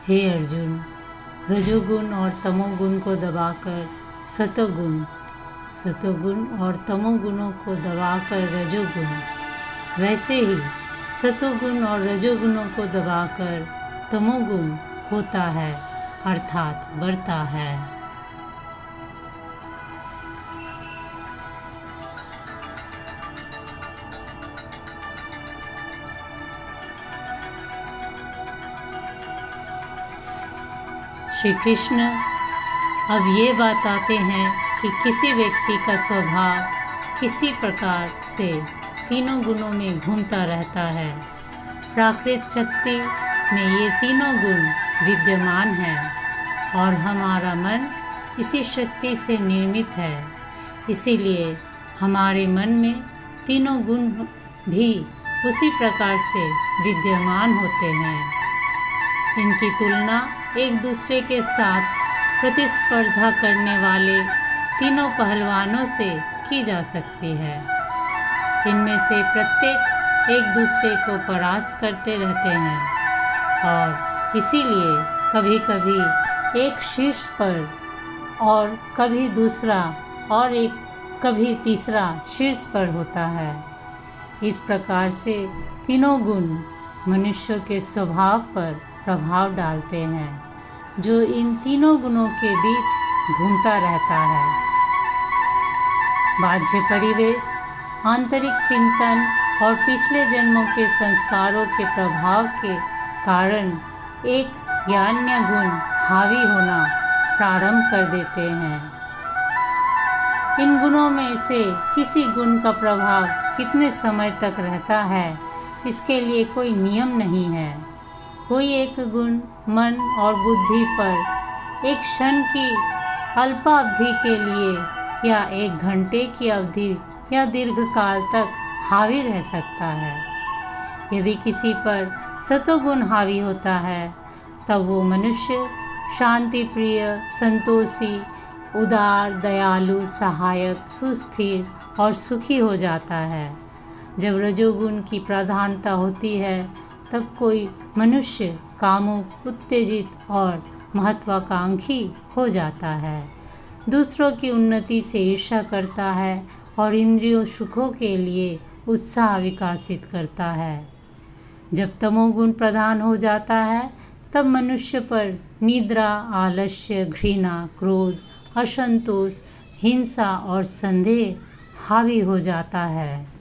हे अर्जुन, रजोगुण और तमोगुण को दबाकर सतोगुण, सतोगुण और तमोगुणों को दबाकर रजोगुण, वैसे ही सतोगुण और रजोगुणों को दबाकर तमोगुण होता है अर्थात बढ़ता है। श्री कृष्ण अब ये बात आते हैं कि किसी व्यक्ति का स्वभाव किसी प्रकार से तीनों गुणों में घूमता रहता है। प्राकृत शक्ति में ये तीनों गुण विद्यमान हैं और हमारा मन इसी शक्ति से निर्मित है। इसीलिए हमारे मन में तीनों गुण भी उसी प्रकार से विद्यमान होते हैं। इनकी तुलना एक दूसरे के साथ प्रतिस्पर्धा करने वाले तीनों पहलवानों से की जा सकती है। इनमें से प्रत्येक एक दूसरे को परास्त करते रहते हैं और इसीलिए कभी कभी एक शीर्ष पर और कभी दूसरा और कभी तीसरा शीर्ष पर होता है। इस प्रकार से तीनों गुण मनुष्य के स्वभाव पर प्रभाव डालते हैं, जो इन तीनों गुणों के बीच घूमता रहता है। बाह्य परिवेश, आंतरिक चिंतन और पिछले जन्मों के संस्कारों के प्रभाव के कारण एक या अन्य गुण हावी होना प्रारंभ कर देते हैं। इन गुणों में से किसी गुण का प्रभाव कितने समय तक रहता है, इसके लिए कोई नियम नहीं है। कोई एक गुण मन और बुद्धि पर एक क्षण की अल्पावधि के लिए या एक घंटे की अवधि या दीर्घकाल तक हावी रह सकता है। यदि किसी पर सतोगुण हावी होता है तब वो मनुष्य शांति प्रिय, संतोषी, उदार, दयालु, सहायक, सुस्थिर और सुखी हो जाता है। जब रजोगुण की प्रधानता होती है तब कोई मनुष्य कामुक, उत्तेजित और महत्वाकांक्षी हो जाता है। दूसरों की उन्नति से ईर्ष्या करता है और इंद्रियों सुखों के लिए उत्साह विकसित करता है। जब तमोगुण प्रधान हो जाता है तब मनुष्य पर निद्रा, आलस्य, घृणा, क्रोध, असंतोष, हिंसा और संदेह हावी हो जाता है।